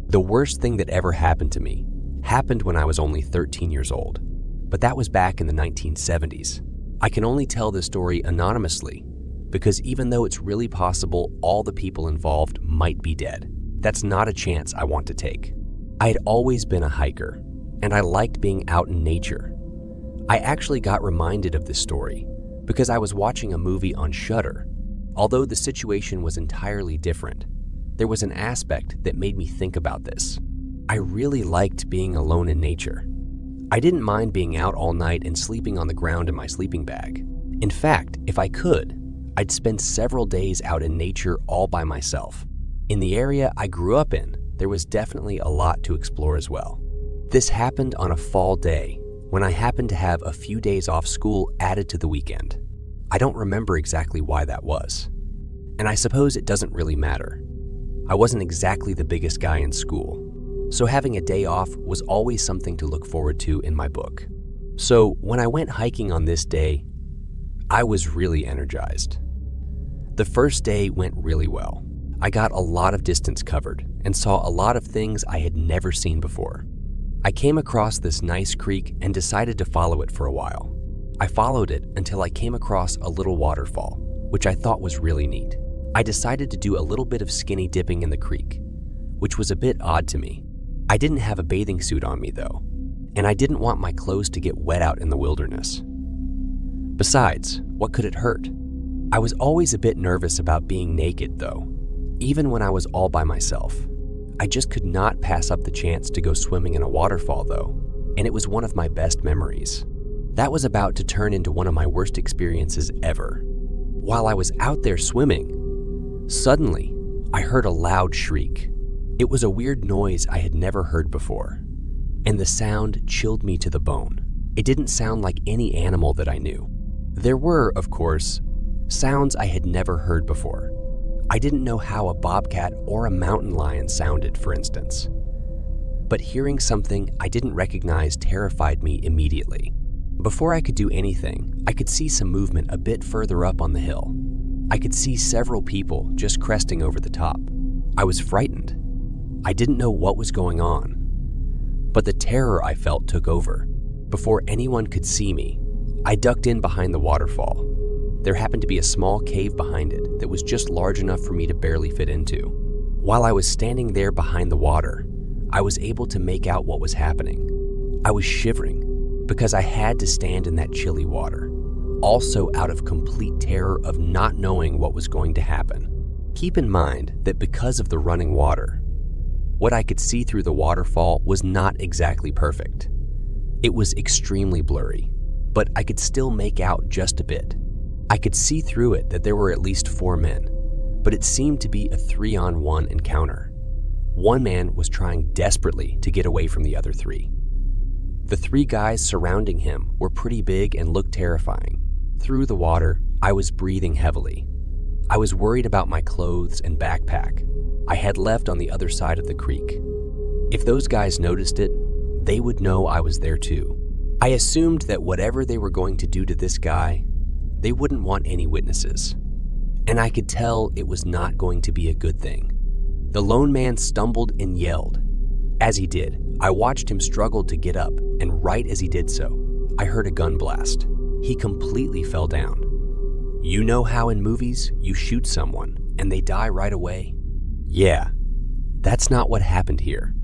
The worst thing that ever happened to me happened when I was only 13 years old, but that was back in the 1970s. I can only tell this story anonymously because even though it's really possible all the people involved might be dead, that's not a chance I want to take. I had always been a hiker, and I liked being out in nature. I actually got reminded of this story because I was watching a movie on Shudder. Although the situation was entirely different, there was an aspect that made me think about this. I really liked being alone in nature. I didn't mind being out all night and sleeping on the ground in my sleeping bag. In fact, if I could, I'd spend several days out in nature all by myself. In the area I grew up in, there was definitely a lot to explore as well. This happened on a fall day when I happened to have a few days off school added to the weekend. I don't remember exactly why that was, and I suppose it doesn't really matter. I wasn't exactly the biggest guy in school, so having a day off was always something to look forward to in my book. So when I went hiking on this day, I was really energized. The first day went really well. I got a lot of distance covered and saw a lot of things I had never seen before. I came across this nice creek and decided to follow it for a while. I followed it until I came across a little waterfall, which I thought was really neat. I decided to do a little bit of skinny dipping in the creek, which was a bit odd to me. I didn't have a bathing suit on me though, and I didn't want my clothes to get wet out in the wilderness. Besides, what could it hurt? I was always a bit nervous about being naked though, even when I was all by myself. I just could not pass up the chance to go swimming in a waterfall though, and it was one of my best memories. That was about to turn into one of my worst experiences ever. While I was out there swimming, suddenly I heard a loud shriek. It was a weird noise I had never heard before, and the sound chilled me to the bone. It didn't sound like any animal that I knew. There were, of course, sounds I had never heard before. I didn't know how a bobcat or a mountain lion sounded, for instance. But hearing something I didn't recognize terrified me immediately. Before I could do anything, I could see some movement a bit further up on the hill. I could see several people just cresting over the top. I was frightened. I didn't know what was going on, but the terror I felt took over. Before anyone could see me, I ducked in behind the waterfall. There happened to be a small cave behind it that was just large enough for me to barely fit into. While I was standing there behind the water, I was able to make out what was happening. I was shivering because I had to stand in that chilly water, also out of complete terror of not knowing what was going to happen. Keep in mind that because of the running water, what I could see through the waterfall was not exactly perfect. It was extremely blurry, but I could still make out just a bit. I could see through it that there were at least 4 men, but it seemed to be a 3-on-1 encounter. One man was trying desperately to get away from the other 3. The 3 guys surrounding him were pretty big and looked terrifying. Through the water, I was breathing heavily. I was worried about my clothes and backpack I had left on the other side of the creek. If those guys noticed it, they would know I was there too. I assumed that whatever they were going to do to this guy, they wouldn't want any witnesses. And I could tell it was not going to be a good thing. The lone man stumbled and yelled. As he did, I watched him struggle to get up, and right as he did so, I heard a gun blast. He completely fell down. You know how in movies you shoot someone and they die right away? Yeah, that's not what happened here.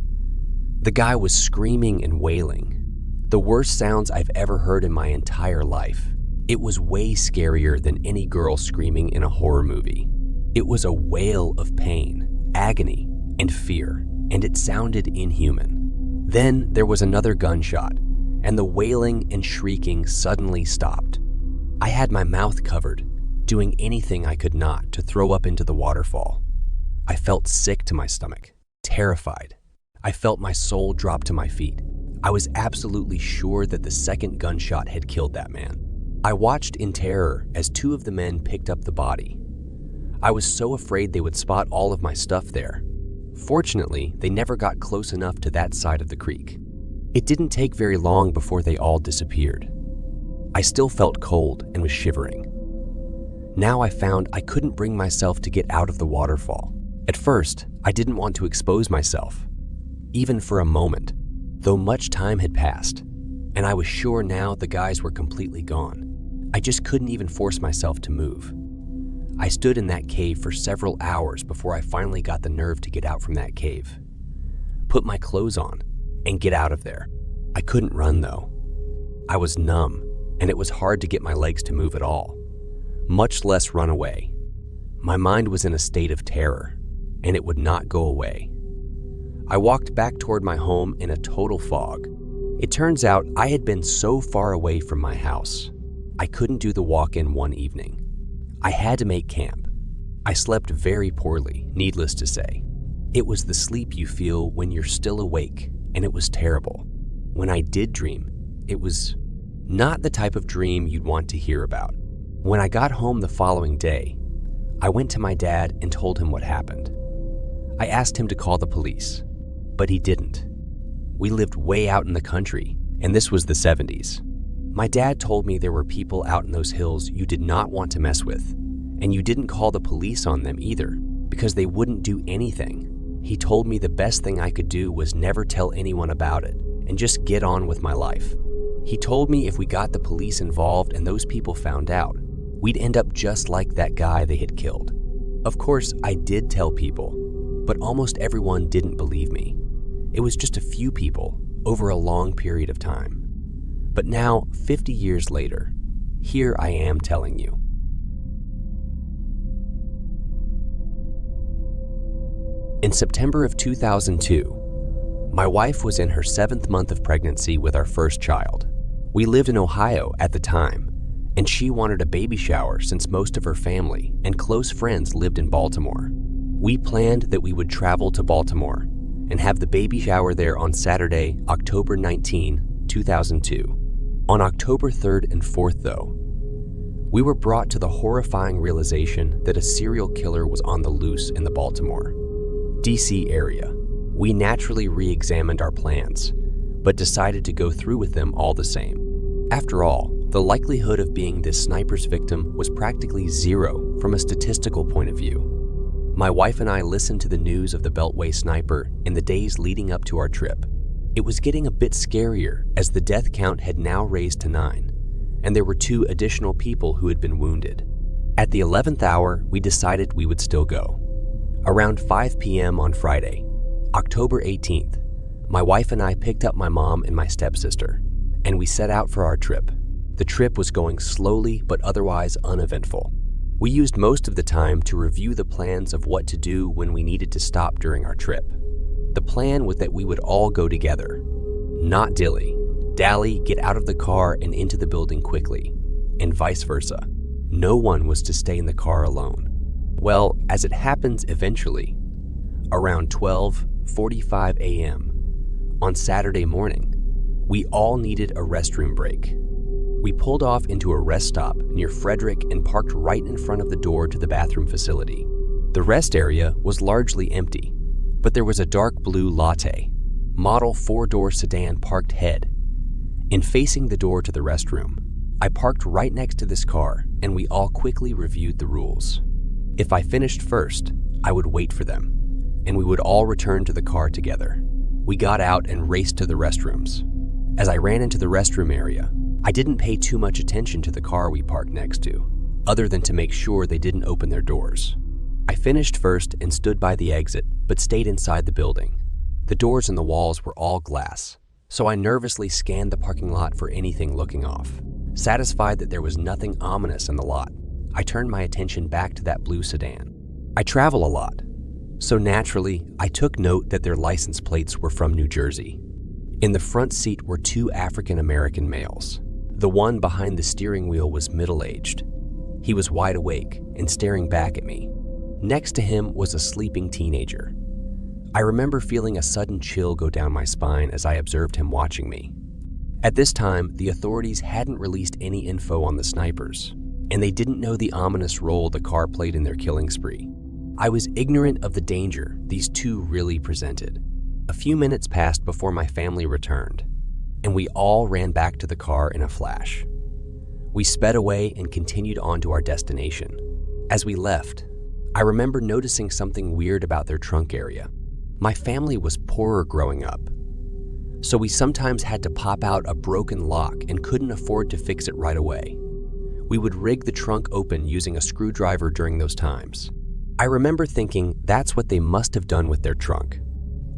The guy was screaming and wailing. The worst sounds I've ever heard in my entire life. It was way scarier than any girl screaming in a horror movie. It was a wail of pain, agony, and fear, and it sounded inhuman. Then there was another gunshot, and the wailing and shrieking suddenly stopped. I had my mouth covered, doing anything I could not to throw up into the waterfall. I felt sick to my stomach, terrified. I felt my soul drop to my feet. I was absolutely sure that the second gunshot had killed that man. I watched in terror as 2 of the men picked up the body. I was so afraid they would spot all of my stuff there. Fortunately, they never got close enough to that side of the creek. It didn't take very long before they all disappeared. I still felt cold and was shivering. Now I found I couldn't bring myself to get out of the waterfall. At first, I didn't want to expose myself. even for a moment, though much time had passed, and I was sure now the guys were completely gone. I just couldn't even force myself to move. I stood in that cave for several hours before I finally got the nerve to get out from that cave, put my clothes on, and get out of there. I couldn't run though. I was numb, and it was hard to get my legs to move at all, much less run away. My mind was in a state of terror, and it would not go away. I walked back toward my home in a total fog. It turns out I had been so far away from my house, I couldn't do the walk in one evening. I had to make camp. I slept very poorly, needless to say. It was the sleep you feel when you're still awake, and it was terrible. When I did dream, it was not the type of dream you'd want to hear about. When I got home the following day, I went to my dad and told him what happened. I asked him to call the police, but he didn't. We lived way out in the country, and this was the 70s. My dad told me there were people out in those hills you did not want to mess with, and you didn't call the police on them either, because they wouldn't do anything. He told me the best thing I could do was never tell anyone about it, and just get on with my life. He told me if we got the police involved and those people found out, we'd end up just like that guy they had killed. Of course, I did tell people, but almost everyone didn't believe me. It was just a few people over a long period of time. But now, 50 years later, here I am telling you. In September of 2002, my wife was in her 7th month of pregnancy with our first child. We lived in Ohio at the time, and she wanted a baby shower since most of her family and close friends lived in Baltimore. We planned that we would travel to Baltimore and have the baby shower there on Saturday, October 19, 2002. On October 3rd and 4th, though, we were brought to the horrifying realization that a serial killer was on the loose in the Baltimore, D.C. area. We naturally re-examined our plans, but decided to go through with them all the same. After all, the likelihood of being this sniper's victim was practically zero from a statistical point of view. My wife and I listened to the news of the Beltway sniper in the days leading up to our trip. It was getting a bit scarier as the death count had now raised to 9, and there were 2 additional people who had been wounded. At the 11th hour, we decided we would still go. Around 5 p.m. on Friday, October 18th, my wife and I picked up my mom and my stepsister, and we set out for our trip. The trip was going slowly but otherwise uneventful. We used most of the time to review the plans of what to do when we needed to stop during our trip. The plan was that we would all go together, not dilly-dally, get out of the car and into the building quickly, and vice versa. No one was to stay in the car alone. Well, as it happens eventually, around 12:45 a.m. on Saturday morning, we all needed a restroom break. We pulled off into a rest stop near Frederick and parked right in front of the door to the bathroom facility. The rest area was largely empty, but there was a dark blue Latte, model 4-door sedan parked head. In facing the door to the restroom, I parked right next to this car, and we all quickly reviewed the rules. If I finished first, I would wait for them, and we would all return to the car together. We got out and raced to the restrooms. As I ran into the restroom area, I didn't pay too much attention to the car we parked next to, other than to make sure they didn't open their doors. I finished first and stood by the exit, but stayed inside the building. The doors and the walls were all glass, so I nervously scanned the parking lot for anything looking off. Satisfied that there was nothing ominous in the lot, I turned my attention back to that blue sedan. I travel a lot, so naturally, I took note that their license plates were from New Jersey. In the front seat were 2 African-American males. The one behind the steering wheel was middle-aged. He was wide awake and staring back at me. Next to him was a sleeping teenager. I remember feeling a sudden chill go down my spine as I observed him watching me. At this time, the authorities hadn't released any info on the snipers, and they didn't know the ominous role the car played in their killing spree. I was ignorant of the danger these 2 really presented. A few minutes passed before my family returned, and we all ran back to the car in a flash. We sped away and continued on to our destination. As we left, I remember noticing something weird about their trunk area. My family was poorer growing up, so we sometimes had to pop out a broken lock and couldn't afford to fix it right away. We would rig the trunk open using a screwdriver during those times. I remember thinking that's what they must have done with their trunk.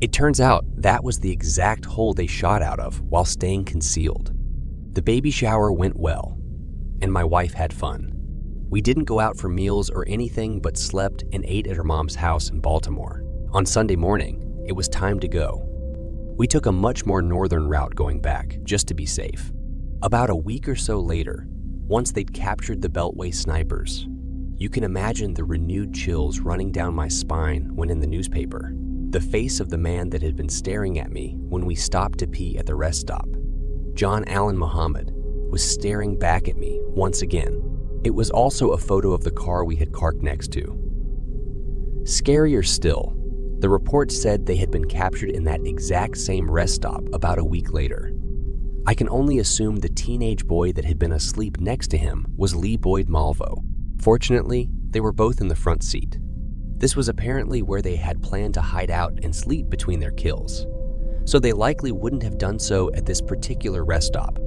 It turns out that was the exact hole they shot out of while staying concealed. The baby shower went well, and my wife had fun. We didn't go out for meals or anything but slept and ate at her mom's house in Baltimore. On Sunday morning, it was time to go. We took a much more northern route going back, just to be safe. About a week or so later, once they'd captured the Beltway snipers, you can imagine the renewed chills running down my spine when in the newspaper. The face of the man that had been staring at me when we stopped to pee at the rest stop, John Allen Muhammad, was staring back at me once again. It was also a photo of the car we had parked next to. Scarier still, the report said they had been captured in that exact same rest stop about a week later. I can only assume the teenage boy that had been asleep next to him was Lee Boyd Malvo. Fortunately, they were both in the front seat. This was apparently where they had planned to hide out and sleep between their kills, so they likely wouldn't have done so at this particular rest stop.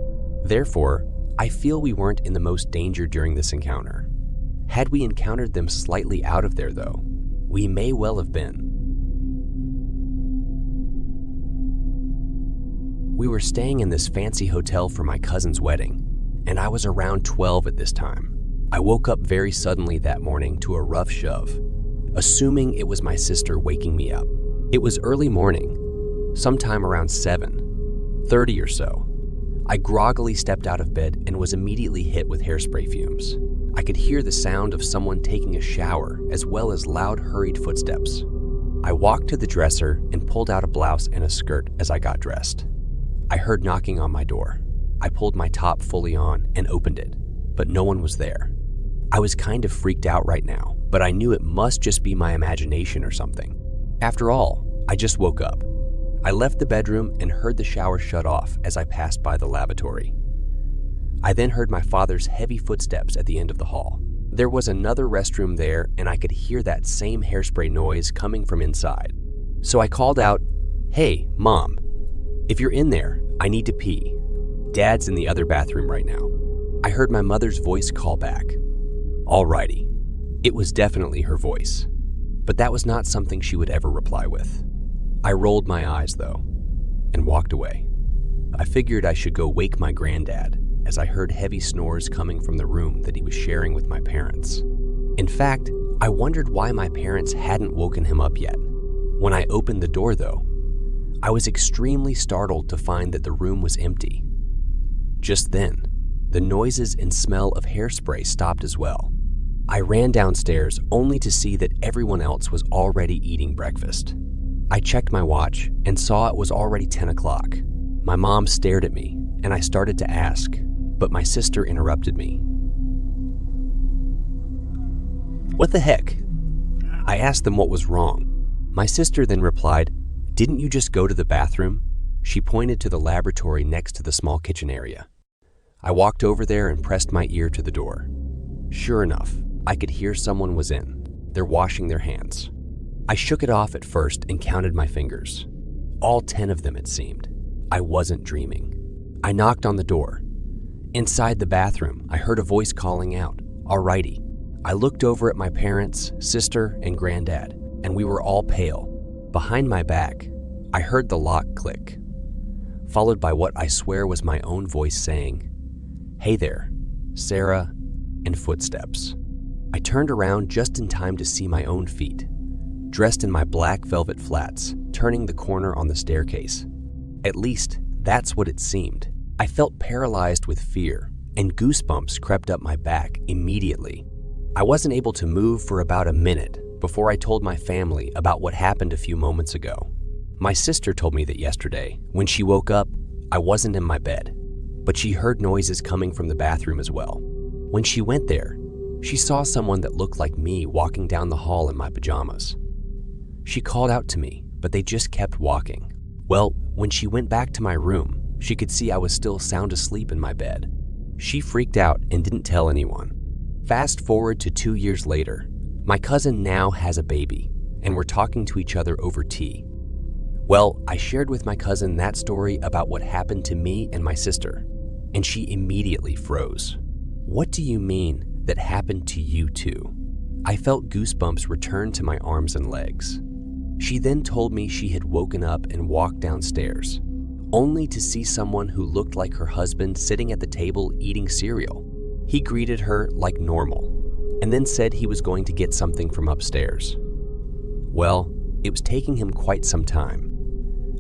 Therefore, I feel we weren't in the most danger during this encounter. Had we encountered them slightly out of there, though, we may well have been. We were staying in this fancy hotel for my cousin's wedding, and I was around 12 at this time. I woke up very suddenly that morning to a rough shove, assuming it was my sister waking me up. It was early morning, sometime around 7:30 or so. I groggily stepped out of bed and was immediately hit with hairspray fumes. I could hear the sound of someone taking a shower as well as loud, hurried footsteps. I walked to the dresser and pulled out a blouse and a skirt as I got dressed. I heard knocking on my door. I pulled my top fully on and opened it, but no one was there. I was kind of freaked out right now, but I knew it must just be my imagination or something. After all, I just woke up. I left the bedroom and heard the shower shut off as I passed by the lavatory. I then heard my father's heavy footsteps at the end of the hall. There was another restroom there, and I could hear that same hairspray noise coming from inside. So I called out, "Hey, Mom, if you're in there, I need to pee. Dad's in the other bathroom right now." I heard my mother's voice call back. Alrighty. It was definitely her voice, but that was not something she would ever reply with. I rolled my eyes, though, and walked away. I figured I should go wake my granddad, as I heard heavy snores coming from the room that he was sharing with my parents. In fact, I wondered why my parents hadn't woken him up yet. When I opened the door, though, I was extremely startled to find that the room was empty. Just then, the noises and smell of hairspray stopped as well. I ran downstairs only to see that everyone else was already eating breakfast. I checked my watch and saw it was already 10 o'clock. My mom stared at me, and I started to ask, but my sister interrupted me. "What the heck?" I asked them what was wrong. My sister then replied, "Didn't you just go to the bathroom?" She pointed to the laboratory next to the small kitchen area. I walked over there and pressed my ear to the door. Sure enough, I could hear someone was in. They're washing their hands. I shook it off at first and counted my fingers. All 10 of them, it seemed. I wasn't dreaming. I knocked on the door. Inside the bathroom, I heard a voice calling out, "Alrighty." I looked over at my parents, sister, and granddad, and we were all pale. Behind my back, I heard the lock click, followed by what I swear was my own voice saying, "Hey there, Sarah," and footsteps. I turned around just in time to see my own feet, dressed in my black velvet flats, turning the corner on the staircase. At least, that's what it seemed. I felt paralyzed with fear, and goosebumps crept up my back immediately. I wasn't able to move for about a minute before I told my family about what happened a few moments ago. My sister told me that yesterday, when she woke up, I wasn't in my bed, but she heard noises coming from the bathroom as well. When she went there, she saw someone that looked like me walking down the hall in my pajamas. She called out to me, but they just kept walking. Well, when she went back to my room, she could see I was still sound asleep in my bed. She freaked out and didn't tell anyone. Fast forward to 2 years later, my cousin now has a baby, and we're talking to each other over tea. Well, I shared with my cousin that story about what happened to me and my sister, and she immediately froze. What do you mean that happened to you too? I felt goosebumps return to my arms and legs. She then told me she had woken up and walked downstairs, only to see someone who looked like her husband sitting at the table eating cereal. He greeted her like normal, and then said he was going to get something from upstairs. Well, it was taking him quite some time.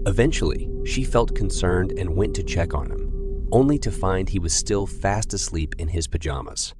Eventually, she felt concerned and went to check on him, only to find he was still fast asleep in his pajamas.